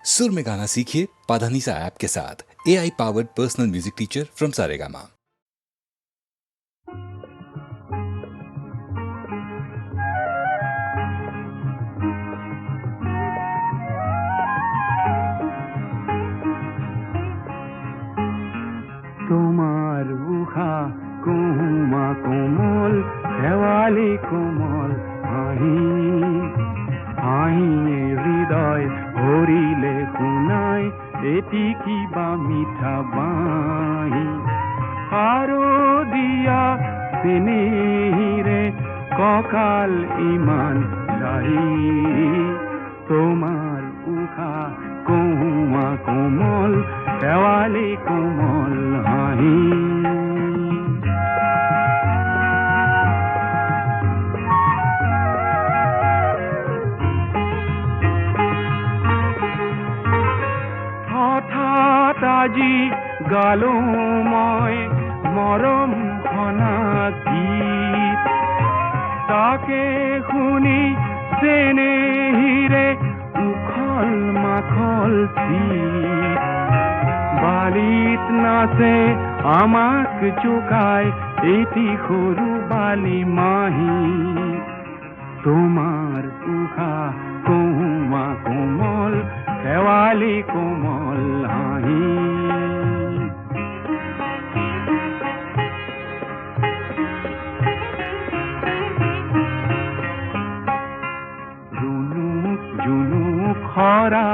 सुर में गाना सीखिए पाधानीसा ऐप के साथ। AI powered personal music teacher from Saregama. তোমার উহা কুমা কোমল শেৱালি কোমল হাঁহি হাঁহিয়ে হৃদয় ভৰিলে শুনাই এটি কিবা মিঠা বাঁহী আৰু দিয়া চেনেহিৰে কঁকাল ইমান লাহি তোমাৰ উহা কুমা কোমল শেৱালি কোমল হাঁহি হঠাৎ আজি গালো মই মৰম ঘনা গীত তাকে শুনি চেনেহিৰে উখল মাখল চিত বালিত নাচে আমাক জোকাই এটি সৰু বালি মাহী তোমাৰ উশা কুমা কোমল শেৱালি কোমল হাঁহি ৰুণুক জুনুক খৰা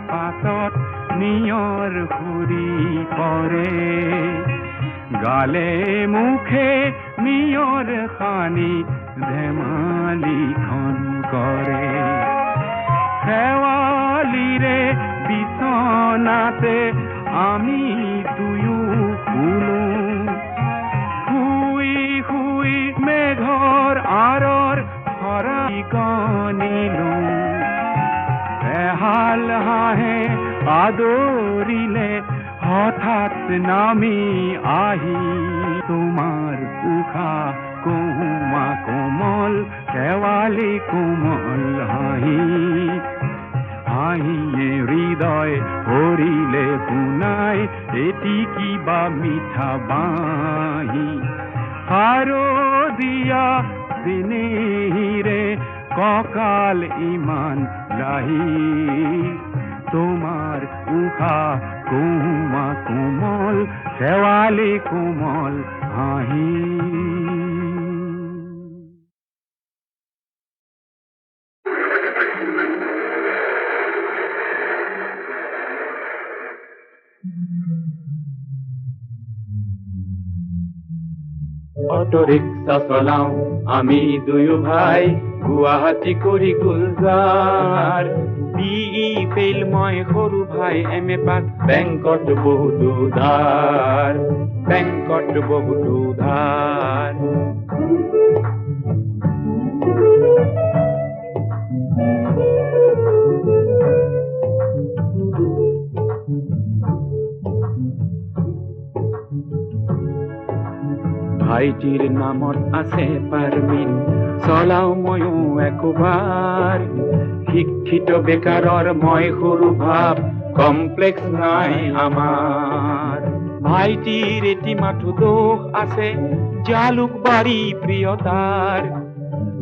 পাতত নিয়ৰ ঘূৰি পৰে গালে মুখে নিয়ৰ সানি ধেমালিখন কৰে শেৱালিৰে বিচনাতে আমি দুয়ো শুনো শুই শুই মেঘৰ আঁৰৰ খৰালি গনিলো এহাল হাঁহে আদৰিলে হঠাৎ নামি আহি তোমাৰ উশা কুমা কোমল শেৱালি কোমল হাঁহি হাঁহিয়ে হৃদয় ভৰিলে শুনাই এটি কিবা মিঠা বাঁহী আৰু দিয়া চেনেহিৰে কঁকাল ইমান লাহি তোমাৰ উশা কুমা কোমল শেৱালি কোমল হাঁহি অটো ৰিক্সা চলাও আমি দুয়ো ভাই গুৱাহাটী কৰি গুলজাৰ বিই ফেইল মই সৰু ভাই MA পাছ বেংকত বহুতো ধাৰ ভাইটিৰ নামত আছে পাৰমিট চলাও ময়ো একোবাৰ শিক্ষিত বেকাৰৰ মই সৰু ভাব কমপ্লেক্স নাই আমাৰ ভাইটিৰ এটি মাথো দোষ আছে জালুকবাৰী প্ৰিয়তাৰ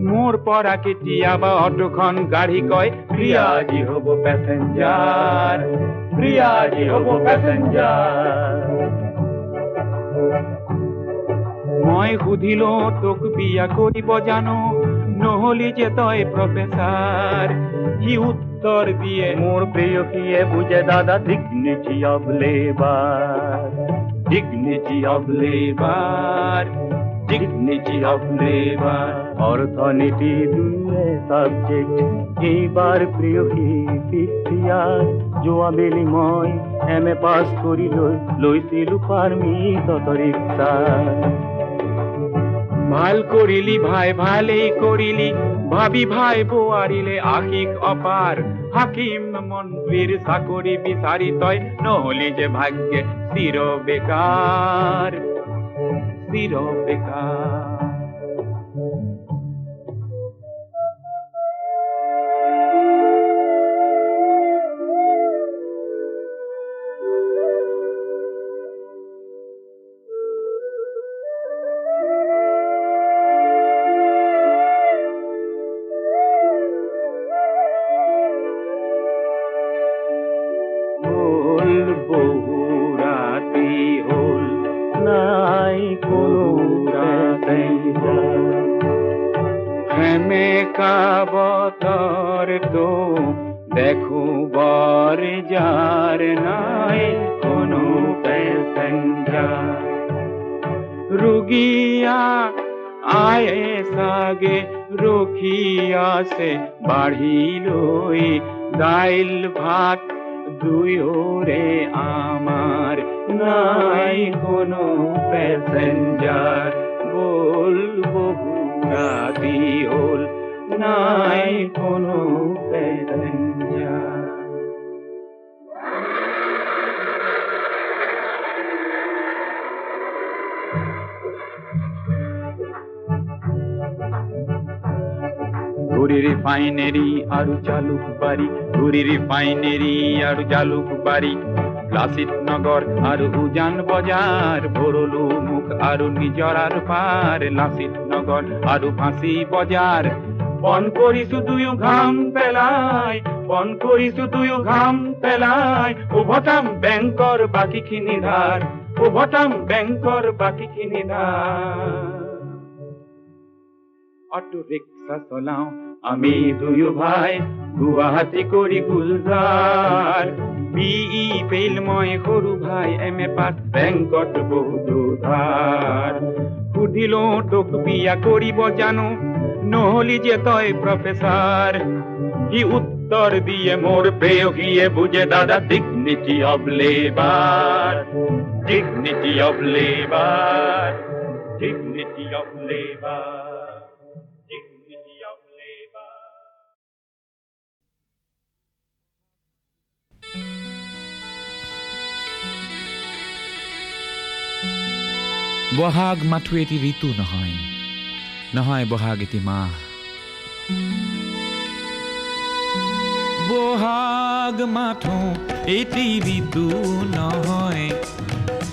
মোৰ পৰা কেতিয়াবা অটোখন গাড়ী কয় প্ৰিয়াজি হ'ব পেছেঞ্জাৰ মই সুধিলো তোক বিয়া কৰিব জানো নহলি যে তই প্ৰফেচাৰ সি উত্তৰ দিয়ে মোৰ প্ৰেয়সীয়ে বুজে দাদা ডিগনিটি অফ লেবাৰ অৰ্থনীতি দুয়ে সাবজেক্ট এইবাৰ প্ৰেয়সী 5th ইয়াৰ যোৱাবেলি মই MA পাছ কৰি লৈছিলো পাৰমিট অটো ৰিক্সা ভাল কৰিলি ভাই ভালেই কৰিলি ভাবি ভাই বোৱাৰিলে আশিক অপাৰ হাকিম মন্ত্ৰীৰ চাকৰি বিচাৰি তই নহলি যে ভাগ্যে চিৰ বেকাৰ সেমেকা বতর তো দেখো বর যার নাই কোনো প্যাসেঞ্জার রুগিয়া আয়ে সাগে রখিয়াছে বাড়িলই ডাইল ভাত দুয়োরে আমার নাই কোনো প্যাসেঞ্জার বলবো রাতি হল নাই কোনো প্যাসেঞ্জার ঘুরি রিফাইনারি আৰু জালুকবাৰী ঘুৰি ৰিফাইনাৰি আৰু জালুকবাৰী লাচিত নগৰ আৰু উজান বজাৰ ভৰলু মুখ আৰু নিজৰাৰ পাৰ লাচিত নগৰ আৰু ফাঁচী বজাৰ বন কৰিছো দুয়ো ঘাম পেলাই বন কৰিছো দুয়ো ঘাম পেলাই উভতাম বেংকৰ বাকীখিনি ধাৰ উভতাম বেংকৰ বাকীখিনি ধাৰ অটো ৰিক্সা চলাও আমি দুয়ো ভাই গুৱাহাটী কৰি গুলজাৰ বিই ফেইল মই সৰু ভাই এম.এ. পাছ বেংকত বহুতো ধাৰ সুধিলো তোক বিয়া কৰিব জানো নহলি যে তই প্ৰফেচাৰ সি উত্তৰ দিয়ে মোৰ প্ৰেয়সীয়ে বুজে দাদা dignity of labour dignity of labour dignity of labour Bohag মাথো এটি ঋতু নহয় নহয় বহাগ এটি মাহ বহাগ মাথো এটি ঋতু নহয়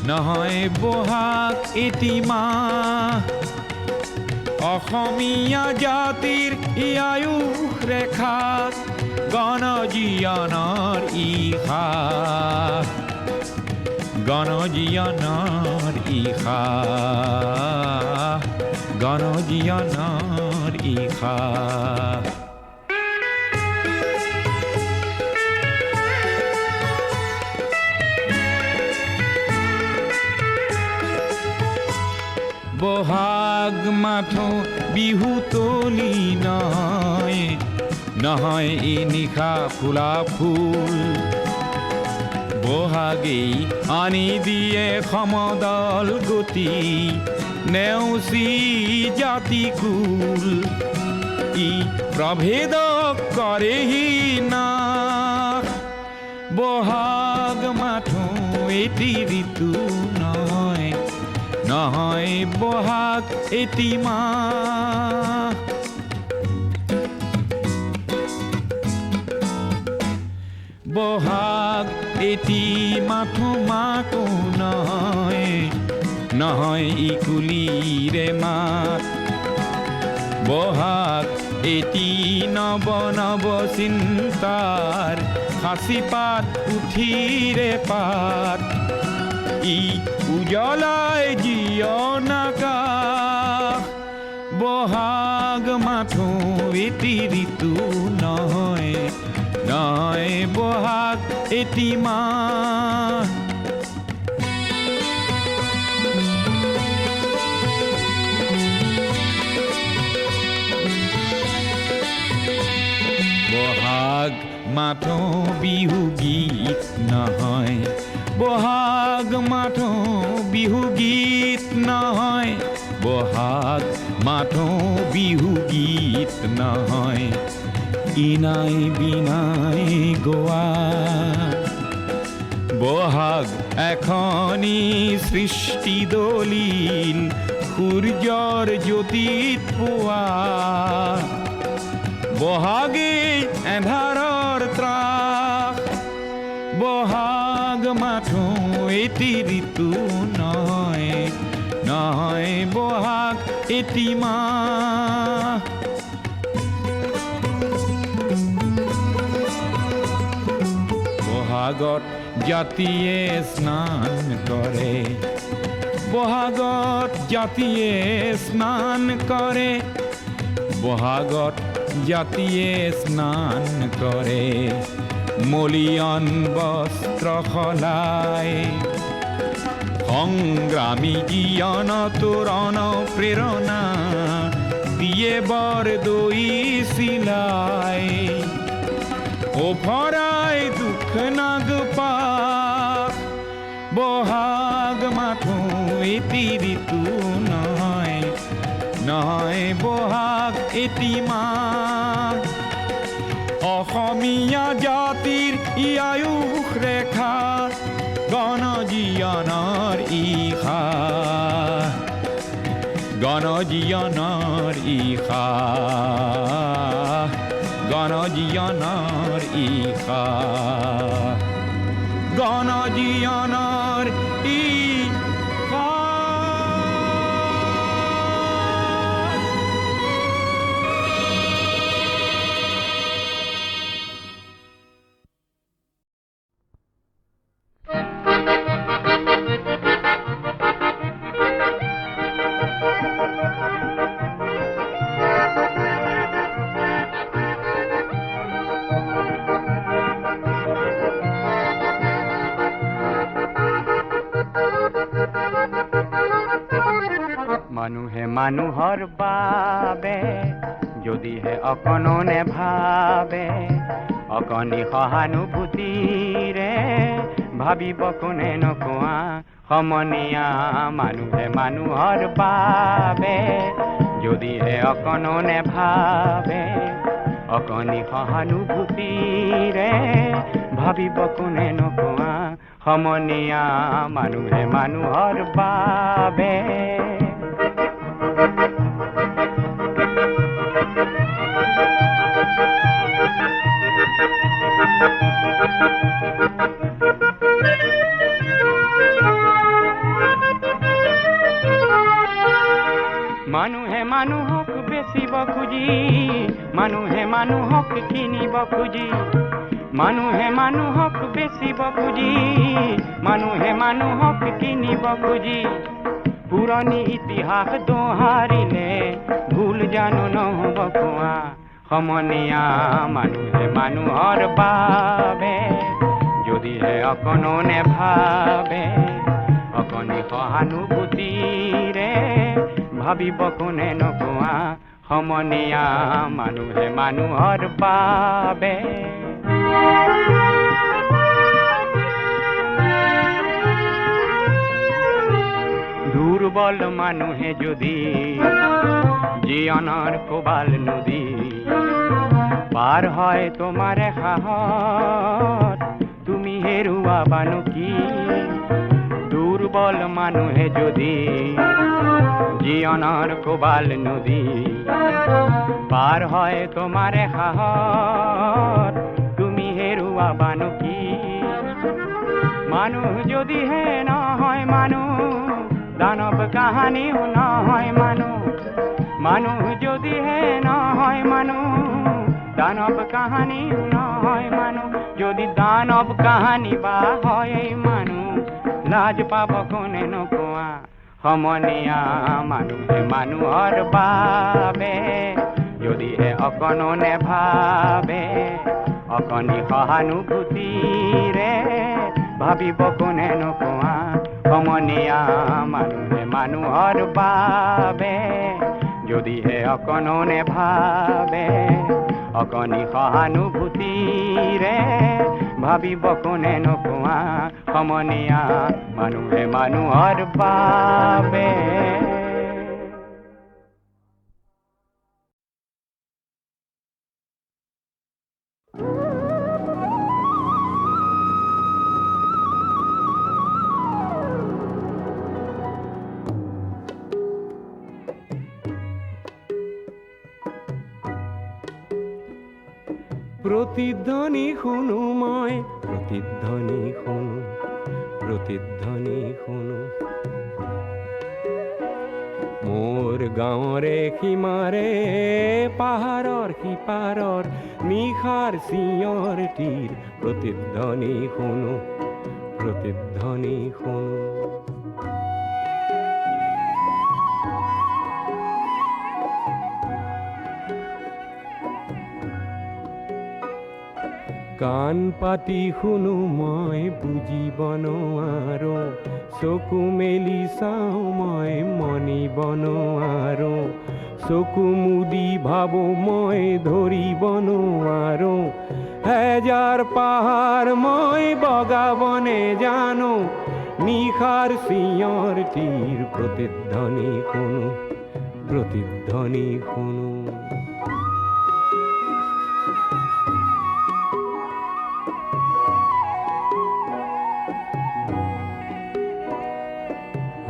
নহয় বহাগ এটি মাহ অসমীয়া জাতিৰ আয়ুস ৰেখাত গণজীৱনৰ ইশা গণজীৱনৰ ইশা গণজীৱনৰ ইশা বহাগ মাথো বিহু তলি নহয় নহয় ই নিশা ফুলা ফুল বহাগেই আনি দিয়ে সমদল গতি নেওচি জাতিকুল ই প্ৰভেদ কৰেহি নাশ বহাগ মাথো এটি ঋতু নহয় নহয় বহাগ এটি মাহ বহাগ এটি মাথো মাতো নহয় নহয় ই কুলিৰে মাত বহাগ এটি নৱ নৱ চিন্তাৰ সাঁচি পাত পুথিৰে পাত ই উজ্বলাই জীৱন আকাশ বহাগ মাথো এটি ঋতু নহয় নহয় বহাগ এটি মাহ বহাগ মাথো বিহু গীত নহয় বহাগ মাথো বিহু গীত নহয় বহাগ মাথো বিহু গীত নহয় ইনাই বিনাই গোৱা বহাগ এখনি সৃষ্টি দলিল সূৰ্যৰ জ্যোতিত পোৱা বহাগে এন্ধাৰৰ ত্ৰাস বহাগ মাথো এটি ঋতু নহয় নহয় বহাগ এটি মাহ বহাগত জাতিয়ে স্নান কৰে বহাগত জাতিয়ে স্নান কৰে বহাগত জাতিয়ে স্নান কৰে মলিয়ন বস্ত্ৰ সলাই সংগ্ৰামী জীয়ন তোৰণ প্ৰেৰণা দিয়ে বৰ দৈ চিলাই অভৰাই দুখ নাগপা বহাগ মাথো এটি ঋতু নহয় নহয় বহাগ এটি মাহ অসমীয়া জাতিৰ ই আয়ুস ৰেখা গণজীয়নৰ ইশা গণজীয়নৰ ইশা গণজীয়নৰ ইশা গণজীয়নৰ ইশা মানুহে মানুহৰ বাবে যদিহে অকণো নেভাবে অকণি সহানুভূতিৰে ভাবিব কোনে নকোৱা সমনীয়া মানুহে মানুহৰ বাবে যদিহে অকণো নেভাবে অকণি সহানুভূতিৰে ভাবিব কোনে নকোৱা সমনীয়া মানুহে মানুহৰ বাবে মানুহে মানুহক বেচিব খুজি মানুহে মানুহক কিনিব খুজি মানুহে মানুহক বেচিব খুজি মানুহে মানুহক কিনিব খুজি পুৰণি ইতিহাস দোহাৰিলে ভুল জানো নহ'ব কোৱা সমনীয়া মানুহে মানুহৰ বাবে যদিহে অকণো নেভাবে অকণি সহানুভূতিৰে ভাবিব কোনে নকোৱা সমনীয়া মানুহে মানুহৰ বাবে দুৰ্বল মানুহে যদি জীৱনৰ কোবাল নদী পাৰ হয় তোমাৰ সাহত তুমি হেৰুৱাবানো কি দুৰ্বল মানুহে যদি জীৱনৰ কোবাল নদী পাৰ হয় তোমাৰ সাহত তুমি হেৰুৱাবানো কি মানুহ যদিহে নহয় মানুহ দানৱ কাহানিও নহয় মানুহ মানুহ যদিহে নহয় মানুহ দানৱ কাহানিও নহয় মানুহ যদি দানৱ কাহানি বা হয় মানুহ লাজ পাব কোনে নকোৱা সমনীয়া মানুহে মানুহৰ বাবে যদিহে অকণো নেভাবে অকণি সহানুভূতিৰে ভাবিব কোনে নকোৱা সমনীয়া মানুহে মানুহৰ বাবে যদিহে অকণো নেভাবে অকণি সহানুভূতিৰে ভাবিব কোনে নকোৱা সমনীয়া মানুহে মানুহৰ বাবে প্ৰতিধ্বনি শুনো মই প্ৰতিধ্বনি শুনো প্ৰতিধ্বনি শুনো মোৰ গাঁৱৰে সীমাৰে পাহাৰৰ সিপাৰৰ নিশাৰ চিঞৰ তীৰ প্ৰতিধ্বনি শুনো প্ৰতিধ্বনি শুনো কাণ পাতি শুনো মই বুজিব নোৱাৰো চকু মেলি চাওঁ মই মনিব নোৱাৰো চকু মুদি ভাবো মই ধৰিব নোৱাৰো হেজাৰ পাহাৰ মই বগাবনে জানো নিশাৰ চিঞৰটিৰ প্ৰতিধ্বনি শুনো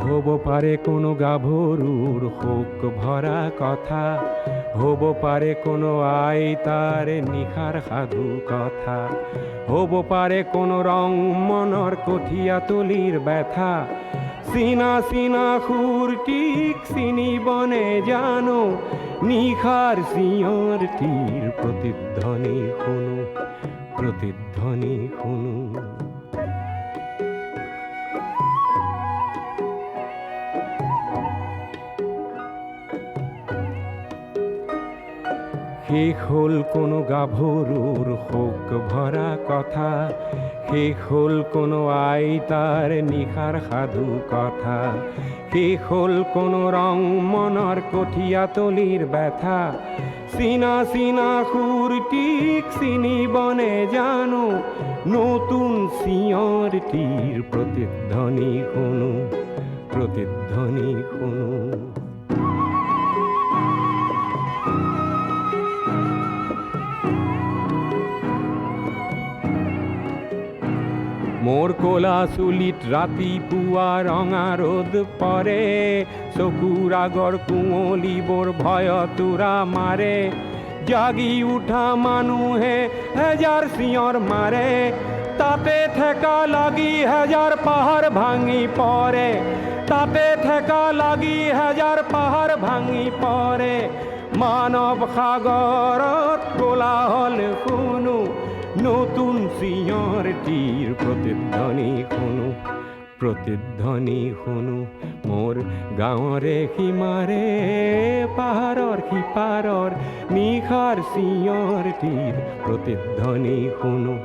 হ'ব পাৰে কোনো গাভৰুৰ শোক ভৰা কথা হ'ব পাৰে কোনো আইতাৰ নিশাৰ সাধু কথা হ'ব পাৰে কোনো ৰং মনৰ কঠীয়াতলিৰ ব্যথা চিনা চিনা সুৰটিক চিনিবনে জানো নিশাৰ চিঞৰটিৰ প্ৰতিধ্বনি শুনো শেষ হ'ল কোনো গাভৰুৰ শোক ভৰা কথা শেষ হ'ল কোনো আইতাৰ নিশাৰ সাধু কথা শেষ হ'ল কোনো ৰং মনৰ কঠীয়াতলিৰ ব্যথা চিনা চিনা সুৰটিক চিনিবনে জানো নতুন চিঞৰটিৰ প্ৰতিধ্বনি শুনো মোৰ ক'লা চুলিত ৰাতিপুৱা ৰঙা ৰ'দ পৰে চকুৰ আগৰ কুঁৱলীবোৰ ভয়তোৰা মাৰে জাগি উঠা মানুহে হেজাৰ চিঞৰ মাৰে তাতে ঠেকা লাগি হেজাৰ পাহাৰ ভাঙি পৰে তাতে ঠেকা লাগি হেজাৰ পাহাৰ ভাঙি পৰে মানৱ সাগৰত কোলাহল শুনো নতুন চিঞৰটিৰ প্ৰতিধ্বনি শুনো মোৰ গাঁৱৰে সীমাৰে পাহাৰৰ সিপাৰৰ নিশাৰ চিঞৰটিৰ প্ৰতিধ্বনি শুনো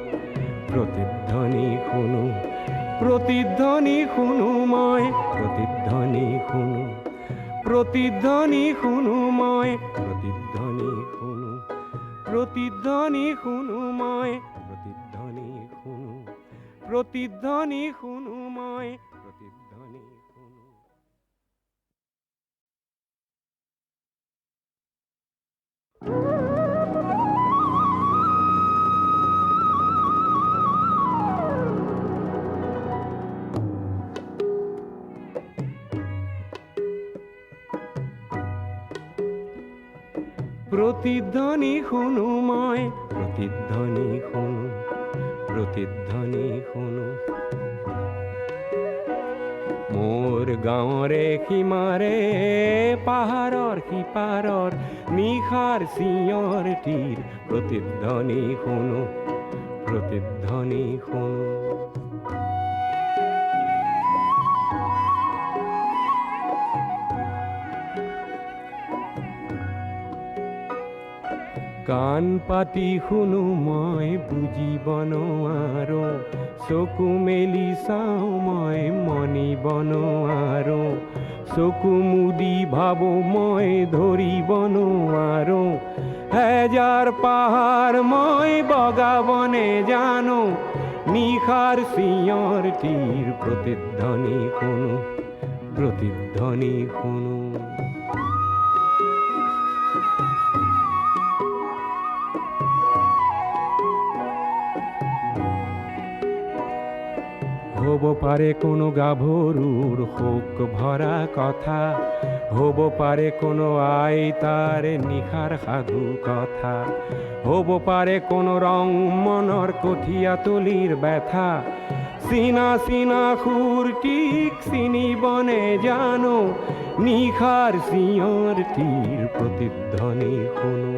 মই প্ৰতিধ্বনি শুনো মোৰ গাঁৱৰে সীমাৰে পাহাৰৰ সিপাৰৰ নিশাৰ চিঞৰটিৰ প্ৰতিধ্বনি শুনো কাণ পাতি শুনো মই বুজিব নোৱাৰো চকু মেলি চাওঁ মই মনিব নোৱাৰো চকু মুদি ভাবো মই ধৰিব নোৱাৰো হেজাৰ পাহাৰ মই বগাবনে জানো নিশাৰ চিঞৰটিৰ প্ৰতিধ্বনি শুনো হ'ব পাৰে কোনো গাভৰুৰ শোক ভৰা কথা হ'ব পাৰে কোনো আইতাৰ নিশাৰ সাধু কথা হ'ব পাৰে কোনো ৰং মনৰ কঠীয়াতলিৰ ব্যথা চিনা চিনা সুৰটিক চিনিবনে জানো নিশাৰ চিঞৰটিৰ প্ৰতিধ্বনি শুনো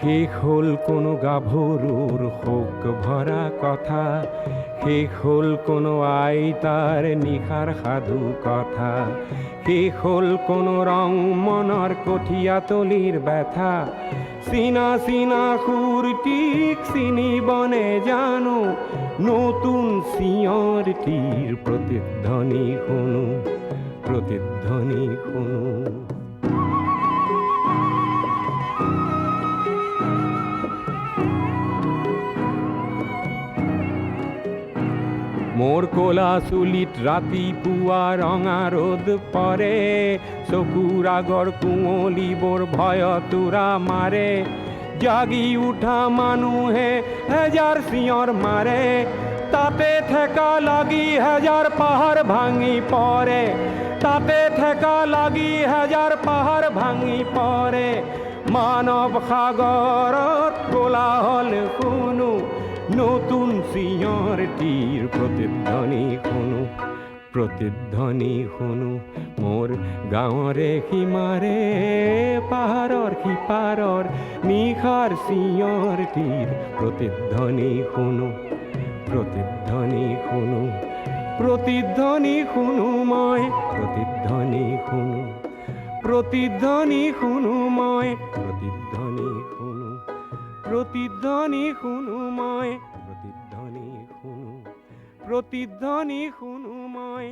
শেষ হ'ল কোনো গাভৰুৰ শোক ভৰা কথা শেষ হ'ল কোনো আইতাৰ নিশাৰ সাধু কথা শেষ হ'ল কোনো ৰং মনৰ কঠীয়াতলিৰ ব্যথা চিনা চিনা সুৰটিক চিনিবনে জানো নতুন চিঞৰটিৰ প্ৰতিধ্বনি শুনো প্ৰতিধ্বনি শুনো মোৰ ক'লা চুলিত ৰাতিপুৱা ৰঙা ৰ'দ পৰে চকুৰ আগৰ কুঁৱলীবোৰ ভয়তোৰা মাৰে জাগি উঠা মানুহে হেজাৰ চিঞৰ মাৰে তাতে ঠেকা লাগি হেজাৰ পাহাৰ ভাঙি পৰে তাতে ঠেকা লাগি হেজাৰ পাহাৰ ভাঙি পৰে মানৱ সাগৰত কোলাহল শুনো নতুন চিঞৰটিৰ প্ৰতিধ্বনি শুনো মোৰ গাঁৱৰে সীমাৰে পাহাৰৰ সিপাৰৰ নিশাৰ চিঞৰটিৰ প্ৰতিধ্বনি শুনো প্ৰতিধ্বনি শুনো প্ৰতিধ্বনি শুনো মই প্ৰতিধ্বনি শুনো প্ৰতিধ্বনি শুনো মই প্ৰতিধ্বনি শুনো প্ৰতিধ্বনি শুনো মই প্ৰতিধ্বনি শুনো প্ৰতিধ্বনি শুনো মই